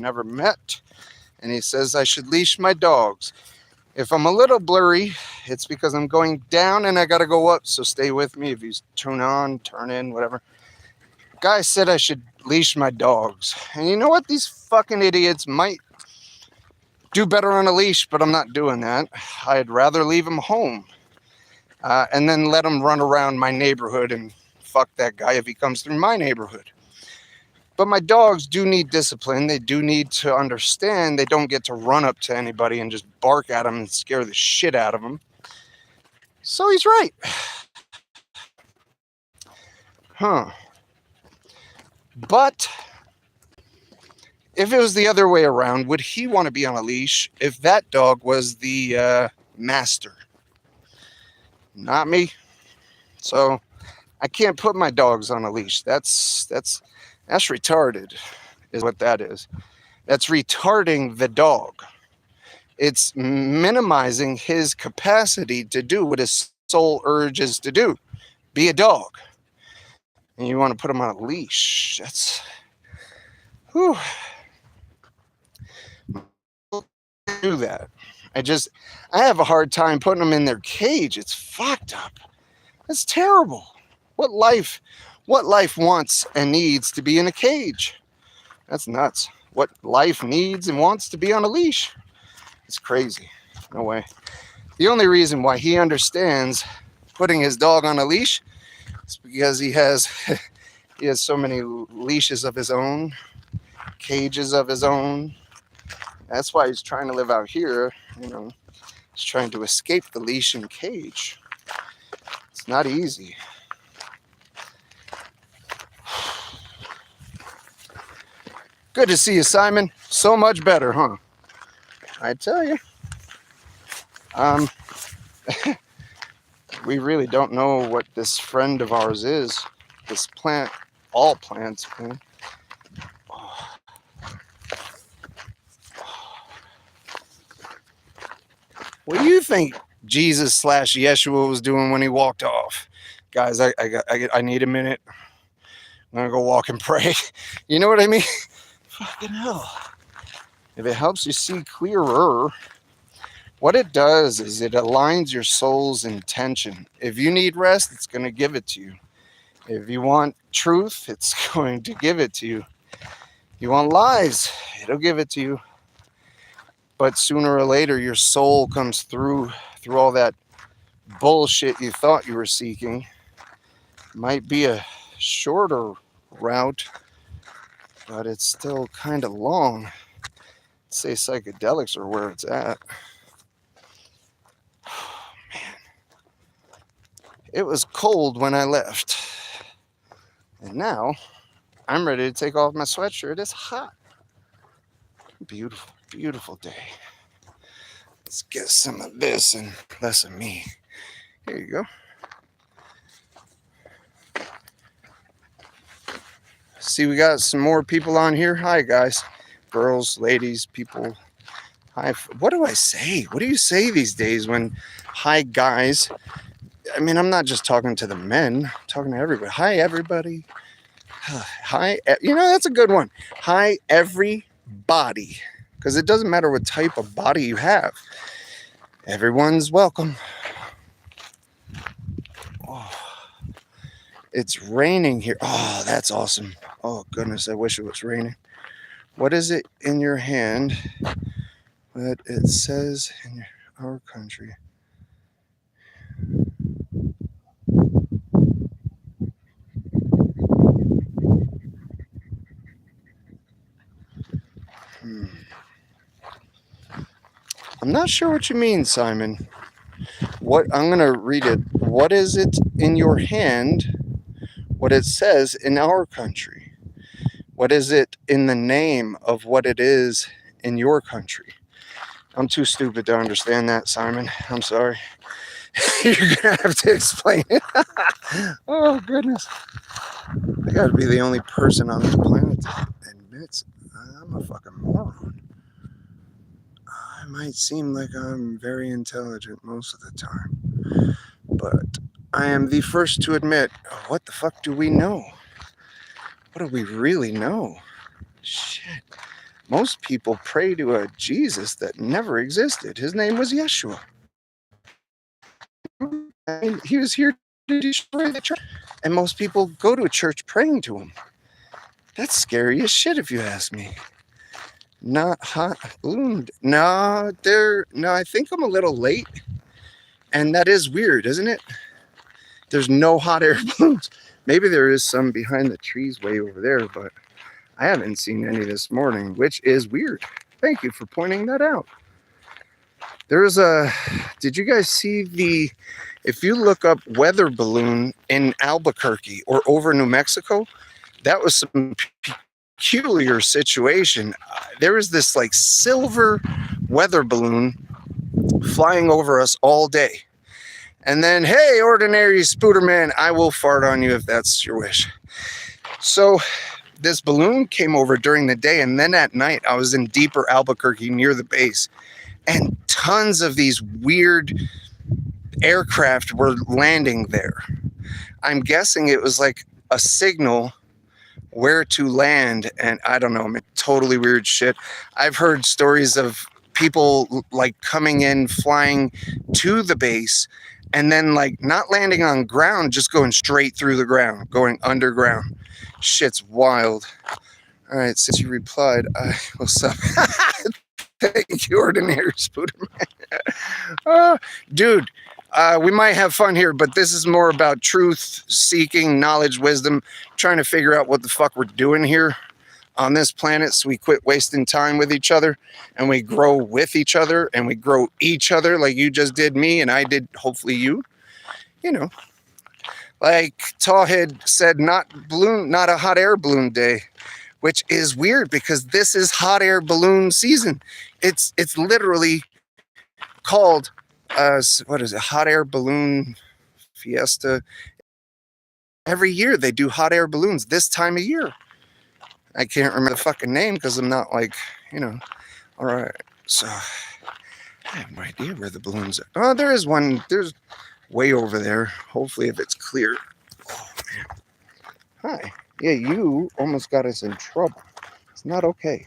never met, and he says I should leash my dogs. If I'm a little blurry, it's because I'm going down and I got to go up, so stay with me. If you turn on, turn in, whatever. Guy said I should leash my dogs. And you know what? These fucking idiots might do better on a leash, but I'm not doing that. I'd rather leave them home and then let them run around my neighborhood and fuck that guy if he comes through my neighborhood. But my dogs do need discipline. They do need to understand they don't get to run up to anybody and just bark at them and scare the shit out of them. So he's right. Huh. But if it was the other way around, would he want to be on a leash if that dog was the master? Not me. So I can't put my dogs on a leash. That's retarded, is what that is. That's retarding the dog. It's minimizing his capacity to do what his soul urges to do, be a dog. And you want to put him on a leash. That's, whew. Do that. I have a hard time putting them in their cage. It's fucked up. That's terrible. What life wants and needs to be in a cage? That's nuts. What life needs and wants to be on a leash? It's crazy. No way. The only reason why he understands putting his dog on a leash is because he has so many leashes of his own, cages of his own. That's why he's trying to live out here. He's trying to escape the leash and cage. It's not easy. Good to see you, Simon. So much better, huh? I tell you. We really don't know what this friend of ours is. This plant, all plants, man. What do you think Jesus / Yeshua was doing when he walked off? Guys, I need a minute. I'm going to go walk and pray. You know what I mean? Fucking hell. If it helps you see clearer, what it does is it aligns your soul's intention. If you need rest, it's going to give it to you. If you want truth, it's going to give it to you. You want lies, it'll give it to you. But sooner or later, your soul comes through all that bullshit you thought you were seeking. Might be a shorter route, but it's still kind of long. I'd say psychedelics are where it's at. Man. It was cold when I left. And now, I'm ready to take off my sweatshirt. It's hot. Beautiful, beautiful day. Let's get some of this and less of me. Here you go. See, we got some more people on here. Hi, guys. Girls, ladies, people. Hi. What do I say? What do you say these days when, hi, guys? I mean, I'm not just talking to the men. I'm talking to everybody. Hi, everybody. Hi. That's a good one. Hi, everybody. Because it doesn't matter what type of body you have. Everyone's welcome. Oh, it's raining here. Oh, that's awesome. Oh, goodness, I wish it was raining. What is it in your hand that it says in our country? I'm not sure what you mean, Simon. I'm going to read it. What is it in your hand? What it says in our country? What is it in the name of what it is in your country? I'm too stupid to understand that, Simon. I'm sorry. You're going to have to explain it. Oh, goodness. I got to be the only person on this planet that admits I'm a fucking moron. I might seem like I'm very intelligent most of the time, but I am the first to admit, what the fuck do we know? What do we really know? Shit. Most people pray to a Jesus that never existed. His name was Yeshua. And he was here to destroy the church. And most people go to a church praying to him. That's scary as shit, if you ask me. Not hot ballooned. No, I think I'm a little late. And that is weird, isn't it? There's no hot air balloons. Maybe there is some behind the trees way over there, but I haven't seen any this morning, which is weird. Thank you for pointing that out. Did you guys see if you look up weather balloon in Albuquerque or over New Mexico, that was some peculiar situation. There was this like silver weather balloon flying over us all day. And then, hey, ordinary Spooderman, I will fart on you if that's your wish. So this balloon came over during the day, and then at night I was in deeper Albuquerque near the base, and tons of these weird aircraft were landing there. I'm guessing it was like a signal where to land, and I don't know, totally weird shit. I've heard stories of people like coming in, flying to the base, and then like not landing on ground, just going straight through the ground, going underground. Shit's wild. All right, since you replied, what's up? Thank you, ordinary Spooderman. Dude, we might have fun here, but this is more about truth seeking, knowledge, wisdom, trying to figure out what the fuck we're doing here on this planet, so we quit wasting time with each other and we grow with each other and we grow each other, like you just did me and I did hopefully you. You know, like Tallhead said, not a hot air balloon day, which is weird because this is hot air balloon season. It's literally called what is it, hot air balloon fiesta. Every year they do hot air balloons this time of year. I can't remember the fucking name because I'm not like, all right, so I have no idea where the balloons are. Oh, there is one. There's way over there. Hopefully if it's clear. Oh, man. Hi. Yeah, you almost got us in trouble. It's not okay.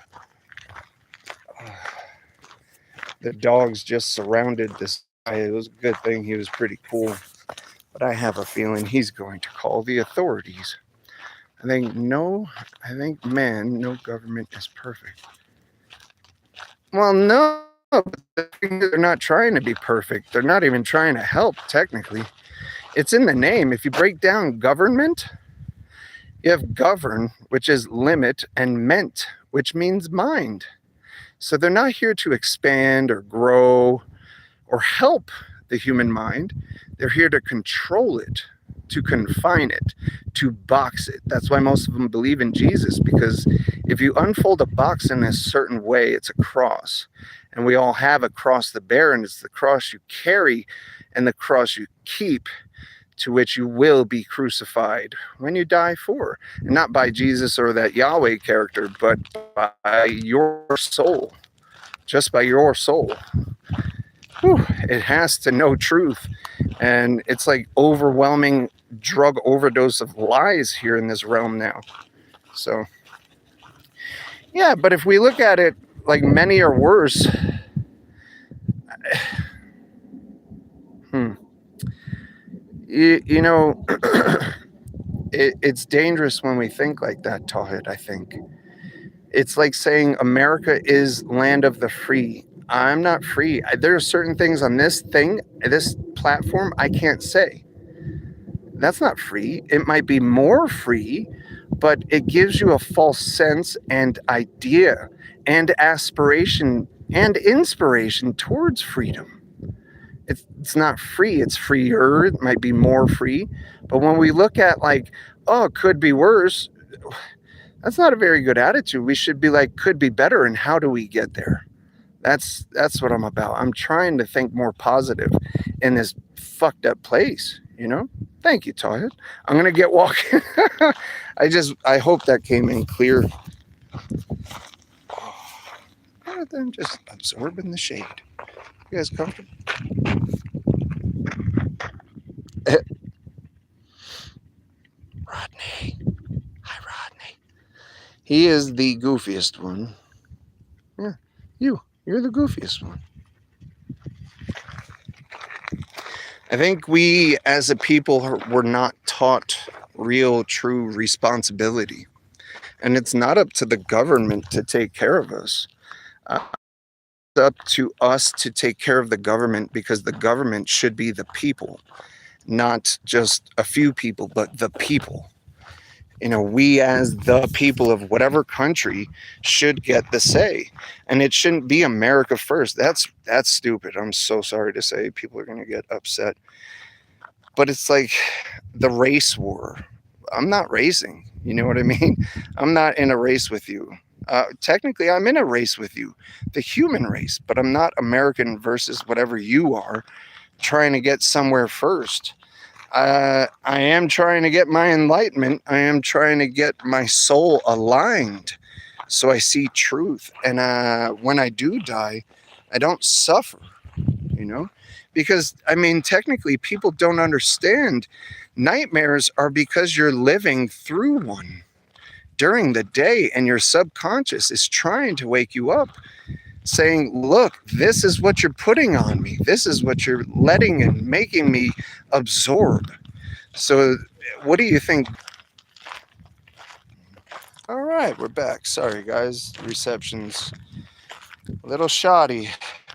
The dogs just surrounded this guy. It was a good thing he was pretty cool. But I have a feeling he's going to call the authorities. I think, no government is perfect. Well, no, they're not trying to be perfect. They're not even trying to help, technically. It's in the name. If you break down government, you have govern, which is limit, and ment, which means mind. So they're not here to expand or grow or help the human mind. They're here to control it, to confine it, to box it. That's why most of them believe in Jesus, because if you unfold a box in a certain way, it's a cross. And we all have a cross to bear, and it's the cross you carry and the cross you keep, to which you will be crucified when you die for. And not by Jesus or that Yahweh character, but by your soul. Just by your soul. Whew, it has to know truth. And it's like overwhelming drug overdose of lies here in this realm now. So, yeah, but if we look at it like many are worse, it's dangerous when we think like that, Tawhid, I think. It's like saying America is land of the free. I'm not free. There are certain things on this platform, I can't say. That's not free. It might be more free, but it gives you a false sense and idea and aspiration and inspiration towards freedom. It's not free. It's freer. It might be more free. But when we look at like, oh, it could be worse, that's not a very good attitude. We should be like, could be better, and how do we get there? That's what I'm about. I'm trying to think more positive in this fucked up place, Thank you, Todd. I'm going to get walking. I hope that came in clear. Rather than just absorbing the shade. You guys comfortable? Rodney. Hi, Rodney. He is the goofiest one. Yeah, you're the goofiest one. I think we as a people were not taught real, true responsibility. And it's not up to the government to take care of us. It's up to us to take care of the government because the government should be the people, not just a few people, but the people. We as the people of whatever country should get the say, and it shouldn't be America first. That's stupid. I'm so sorry to say, people are going to get upset, but it's like the race war. I'm not racing, you know what I mean? I'm not in a race with you. Technically I'm in a race with you, the human race, but I'm not American versus whatever you are trying to get somewhere first. I am trying to get my enlightenment. I am trying to get my soul aligned so I see truth. And when I do die, I don't suffer, you know? Because, I mean, technically, people don't understand. Nightmares are because you're living through one during the day, and your subconscious is trying to wake you up, saying, look, this is what you're putting on me. This is what you're letting and making me absorb. So, what do you think? All right, we're back. Sorry, guys. Reception's a little shoddy,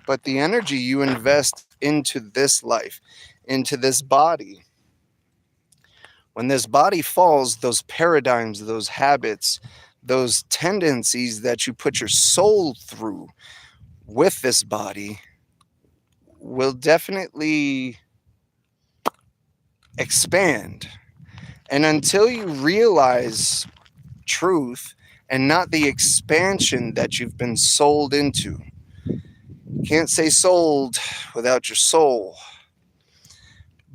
but the energy you invest into this life, into this body, when this body falls, those paradigms, those habits, those tendencies that you put your soul through with this body will definitely expand. And until you realize truth and not the expansion that you've been sold into, can't say sold without your soul,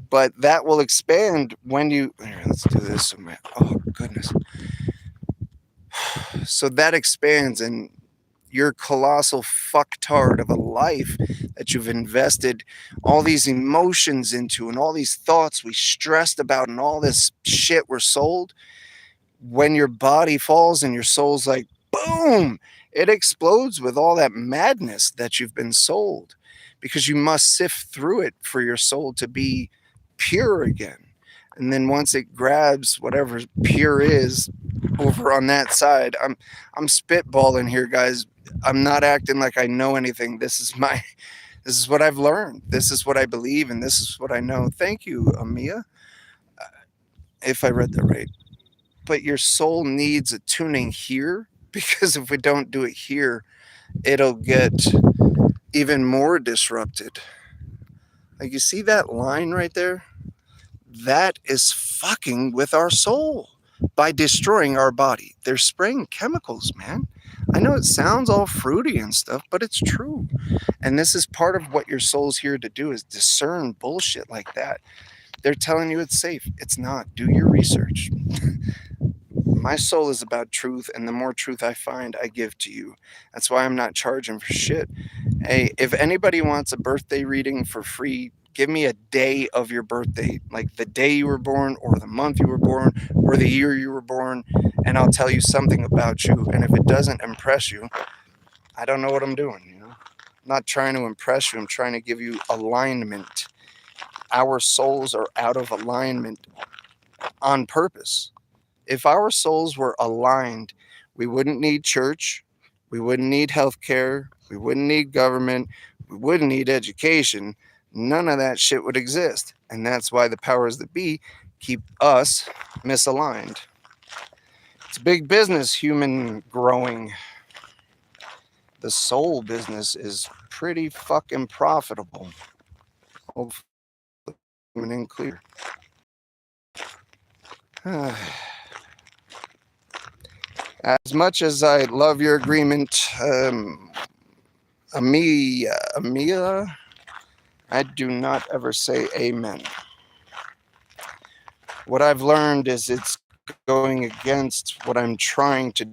but that will expand when you. Here, let's do this. Oh, goodness. So that expands, and your colossal fucktard of a life that you've invested all these emotions into and all these thoughts we stressed about and all this shit we're sold, when your body falls and your soul's like, boom, it explodes with all that madness that you've been sold, because you must sift through it for your soul to be pure again. And then once it grabs whatever pure is over on that side, I'm spitballing here, guys. I'm not acting like I know anything. This is what I've learned. This is what I believe, and this is what I know. Thank you, Amia, if I read that right. But your soul needs a tuning here, because if we don't do it here, it'll get even more disrupted. Like, you see that line right there? That is fucking with our soul by destroying our body. They're spraying chemicals, man. I know it sounds all fruity and stuff, but it's true. And this is part of what your soul's here to do, is discern bullshit like that. They're telling you it's safe. It's not. Do your research. My soul is about truth, and the more truth I find, I give to you. That's why I'm not charging for shit. Hey, if anybody wants a birthday reading for free, give me a day of your birthday, like the day you were born, or the month you were born, or the year you were born, and I'll tell you something about you. And if it doesn't impress you, I don't know what I'm doing. I'm not trying to impress you. I'm trying to give you alignment. Our souls are out of alignment on purpose. If our souls were aligned, we wouldn't need church, we wouldn't need healthcare, we wouldn't need government, we wouldn't need education. None of that shit would exist. And that's why the powers that be keep us misaligned. It's big business, human growing. The soul business is pretty fucking profitable. Hopefully, and clear. As much as I love your agreement, Amia, I do not ever say amen. What I've learned is it's going against what I'm trying to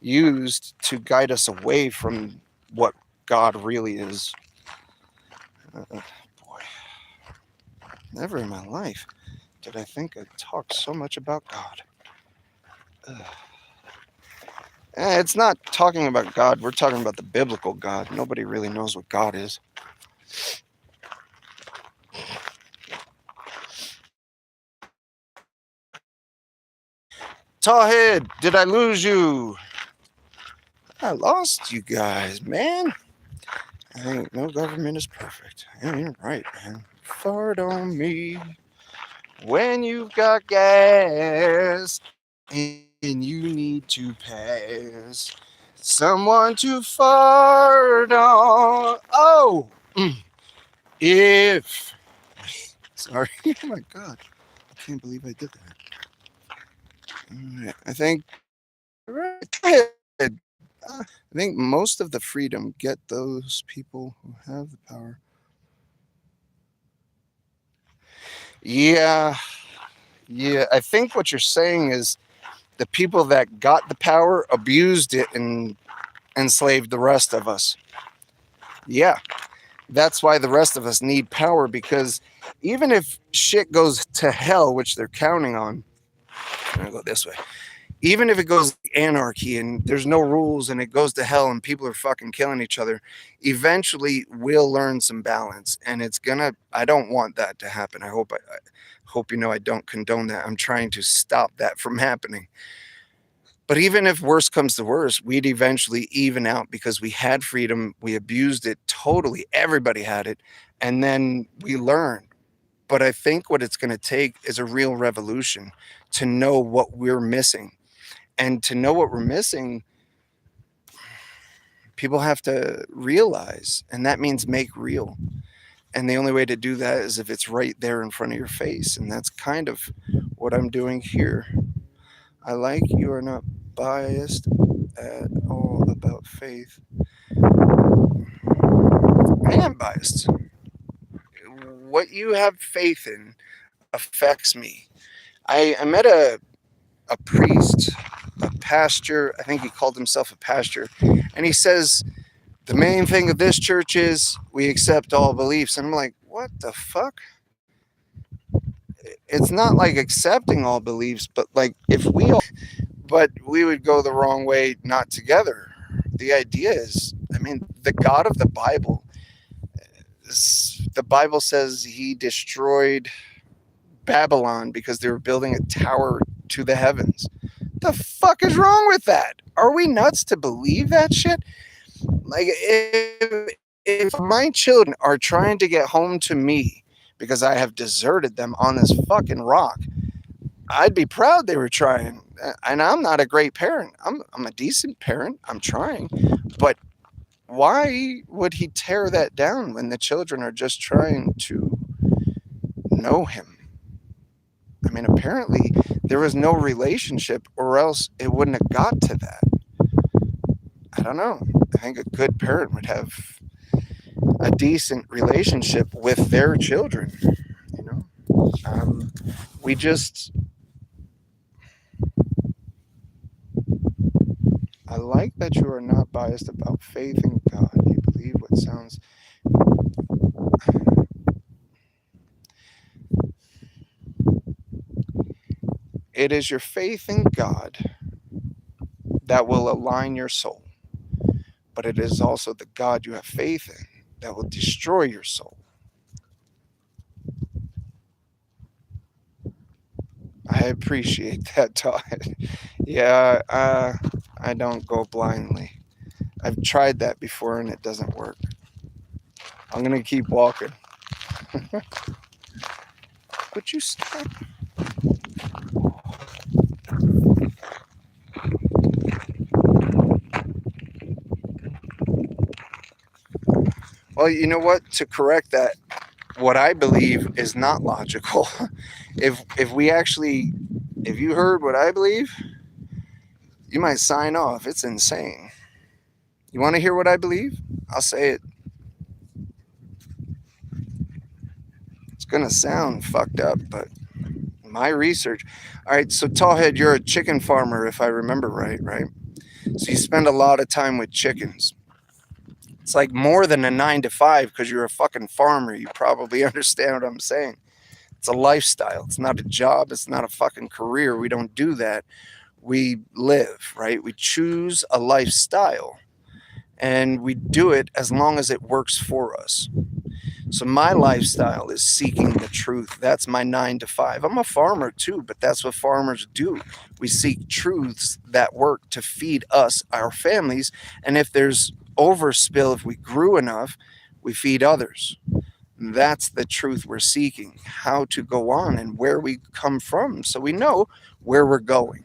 use to guide us away from what God really is. Boy, never in my life did I think I'd talk so much about God. It's not talking about God. We're talking about the biblical God. Nobody really knows what God is. Tallhead, did I lose you? I lost you guys, man. I think no government is perfect. Yeah, you're right, man. Fart on me when you've got gas and you need to pass someone to fart on. Oh, if. Sorry. Oh my God. I can't believe I did that. All right. I think. Right. I think most of the freedom get those people who have the power. Yeah. Yeah. I think what you're saying is the people that got the power abused it and enslaved the rest of us. Yeah. That's why the rest of us need power, because even if shit goes to hell, which they're counting on, I'm going to go this way. Even if it goes anarchy and there's no rules and it goes to hell and people are fucking killing each other, eventually we'll learn some balance. And it's gonna, I don't want that to happen. I hope you know I don't condone that. I'm trying to stop that from happening. But even if worse comes to worse, we'd eventually even out because we had freedom, we abused it totally. Everybody had it, and then we learned. But I think what it's going to take is a real revolution to know what we're missing. And to know what we're missing, people have to realize, and that means make real. And the only way to do that is if it's right there in front of your face. And that's kind of what I'm doing here. I like you are not biased at all about faith. I am biased. What you have faith in affects me. I met a priest, a pastor. I think he called himself a pastor. And he says, the main thing of this church is we accept all beliefs. And I'm like, what the fuck? It's not like accepting all beliefs, but like if we all, but we would go the wrong way, not together. The idea is, I mean, the God of the Bible, the Bible says he destroyed Babylon because they were building a tower to the heavens. The fuck is wrong with that? Are we nuts to believe that shit? Like, if my children are trying to get home to me because I have deserted them on this fucking rock, I'd be proud they were trying. And I'm not a great parent. I'm a decent parent. I'm trying. But why would he tear that down when the children are just trying to know him? I mean, apparently there was no relationship, or else it wouldn't have got to that. I don't know. I think a good parent would have a decent relationship with their children. You know, we just. I like that you are not biased about faith in God. You believe what sounds. It is your faith in God that will align your soul, but it is also the God you have faith in that will destroy your soul. I appreciate that, Todd. Yeah, I don't go blindly. I've tried that before and it doesn't work. I'm gonna keep walking. Would you stop? Well, you know what? To correct that, what I believe is not logical. If we actually, if you heard what I believe, you might sign off. It's insane. You want to hear what I believe? I'll say it. It's gonna sound fucked up, but my research. All right, so Tallhead, you're a chicken farmer, if I remember right, right? So you spend a lot of time with chickens. It's like more than a 9 to 5 because you're a fucking farmer. You probably understand what I'm saying. It's a lifestyle. It's not a job. It's not a fucking career. We don't do that. we live, right? We choose a lifestyle and we do it as long as it works for us. So my lifestyle is seeking the truth. That's my 9 to 5. I'm a farmer too, but that's what farmers do. We seek truths that work to feed us, our families. And if there's overspill, if we grew enough, we feed others. That's the truth we're seeking, how to go on and where we come from so we know where we're going.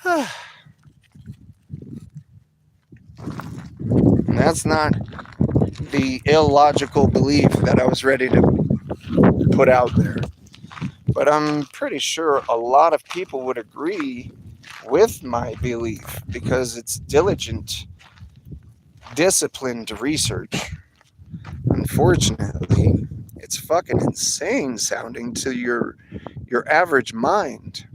And that's not the illogical belief that I was ready to put out there. But I'm pretty sure a lot of people would agree with my belief because it's diligent, disciplined research. Unfortunately, it's fucking insane sounding to your average mind.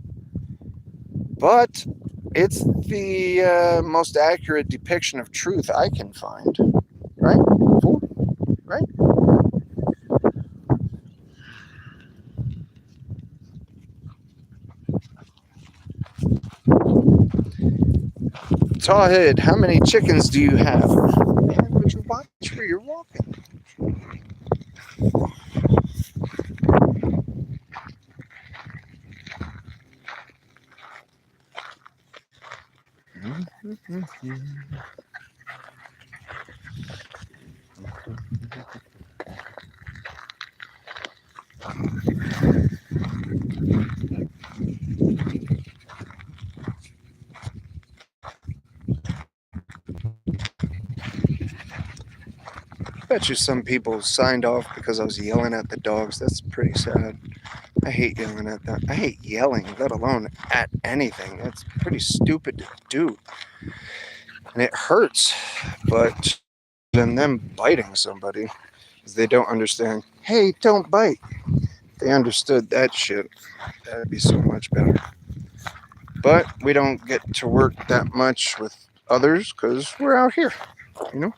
But it's the most accurate depiction of truth I can find. Right? Fool? Right? Tallhead, how many chickens do you have? Man, would you watch where you're walking? Bet you some people signed off because I was yelling at the dogs. That's pretty sad. I hate yelling at them. I hate yelling, let alone at anything. That's pretty stupid to do. And it hurts. But than them biting somebody, because they don't understand, hey, don't bite. If they understood that shit, that'd be so much better. But we don't get to work that much with others because we're out here, you know?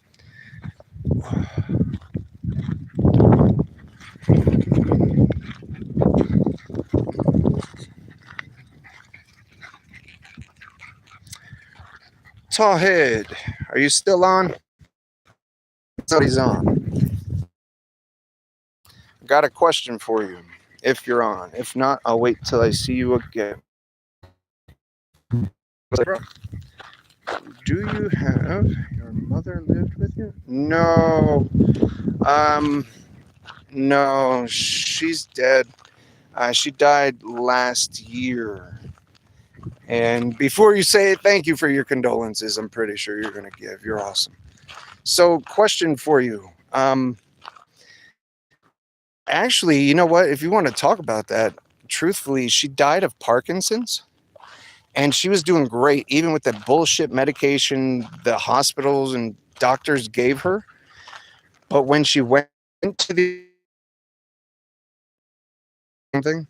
Tallhead, are you still on? Somebody's on. Got a question for you, if you're on. If not, I'll wait till I see you again. Do you have your mother lived with you? No. No, she's dead. She died last year. And before you say it, thank you for your condolences. I'm pretty sure you're going to give. You're awesome. So, question for you. Actually, you know what? If you want to talk about that, truthfully, she died of Parkinson's. And she was doing great, even with that bullshit medication the hospitals and doctors gave her. But when she went to the thing,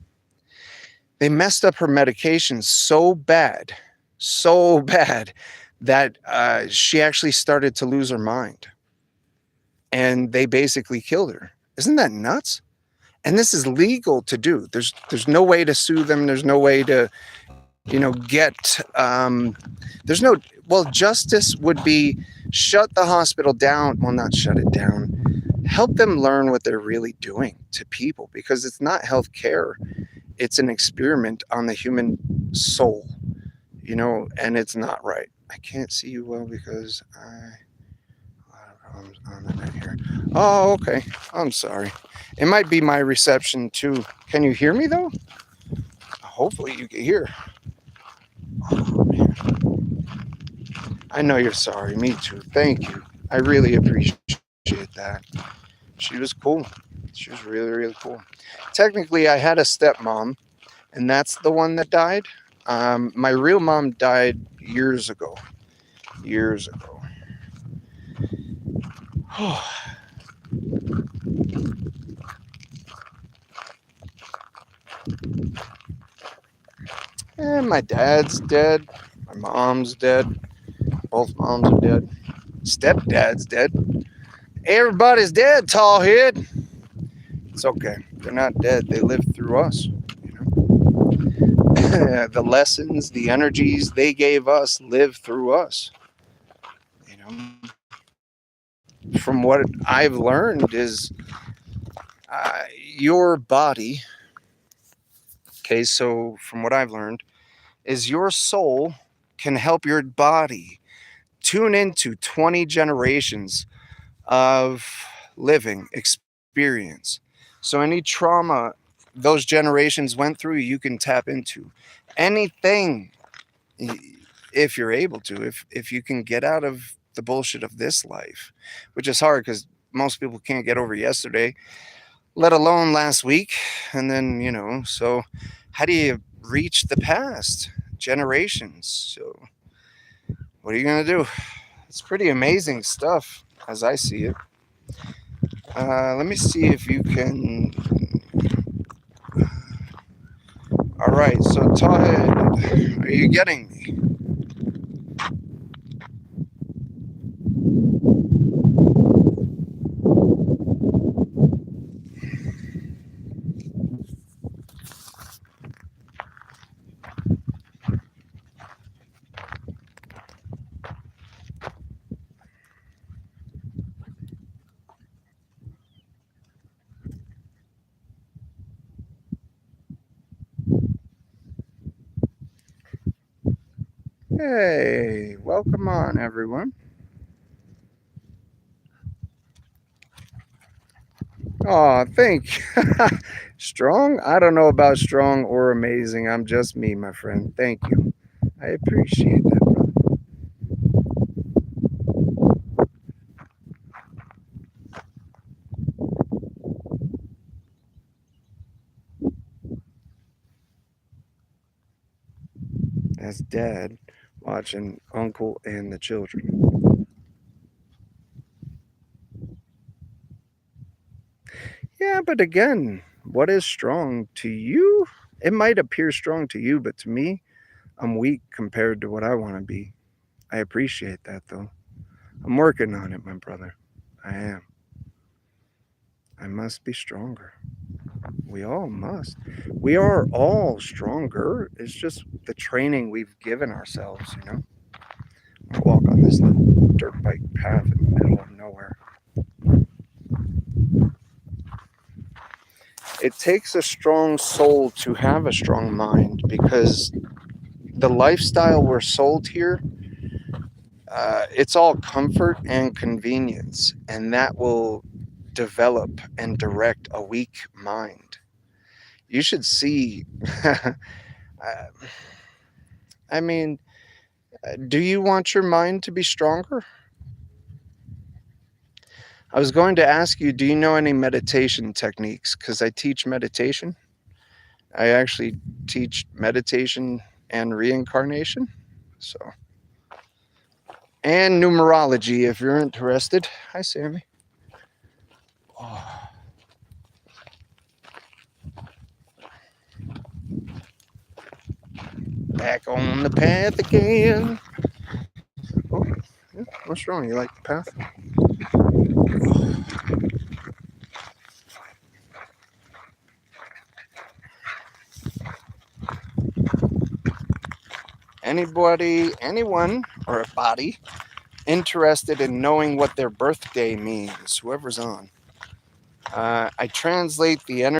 they messed up her medication so bad that she actually started to lose her mind. And they basically killed her. Isn't that nuts? And this is legal to do. There's no way to sue them. There's no way to, get, there's no, well, justice would be shut the hospital down. Well, not shut it down. Help them learn what they're really doing to people, because it's not health care. It's an experiment on the human soul, and it's not right. I can't see you well because a lot of problems on the net here. Oh, okay. I'm sorry. It might be my reception too. Can you hear me though? Hopefully you can hear. Oh, man. I know you're sorry. Me too. Thank you. I really appreciate that. She was cool. She was really, really cool. Technically, I had a stepmom, and that's the one that died. My real mom died years ago. Years ago. And my dad's dead. My mom's dead. Both moms are dead. Stepdad's dead. Everybody's dead, Tallhead. It's okay. They're not dead. They lived through us. the lessons, the energies they gave us live through us. You know, from what I've learned is your body. Okay, so from what I've learned is your soul can help your body tune into 20 generations of living experience. So any trauma those generations went through, you can tap into anything if you're able to, if you can get out of the bullshit of this life, which is hard because most people can't get over yesterday, let alone last week. And then, so how do you reach the past generations? So what are you going to do? It's pretty amazing stuff as I see it. Let me see if you can. All right, so Todd, are you getting me? Hey, welcome on, everyone. Oh, thank you. Strong? I don't know about strong or amazing. I'm just me, my friend. Thank you. I appreciate that, brother. That's Dad watching Uncle and the Children. Yeah, but again, what is strong to you? It might appear strong to you, but to me, I'm weak compared to what I want to be. I appreciate that, though. I'm working on it, my brother. I am. I must be stronger. We all must. We are all stronger. It's just the training we've given ourselves. I walk on this little dirt bike path in the middle of nowhere. It takes a strong soul to have a strong mind because the lifestyle we're sold here, it's all comfort and convenience, and that will develop and direct a weak mind. You should see. I mean, do you want your mind to be stronger? I was going to ask you, do you know any meditation techniques? Because I teach meditation. I actually teach meditation and reincarnation. So, and numerology if you're interested. Hi, Sammy. Oh. Back on the path again. Oh, yeah. What's wrong? You like the path? Anybody, anyone, or a body interested in knowing what their birthday means, whoever's on. I translate the energy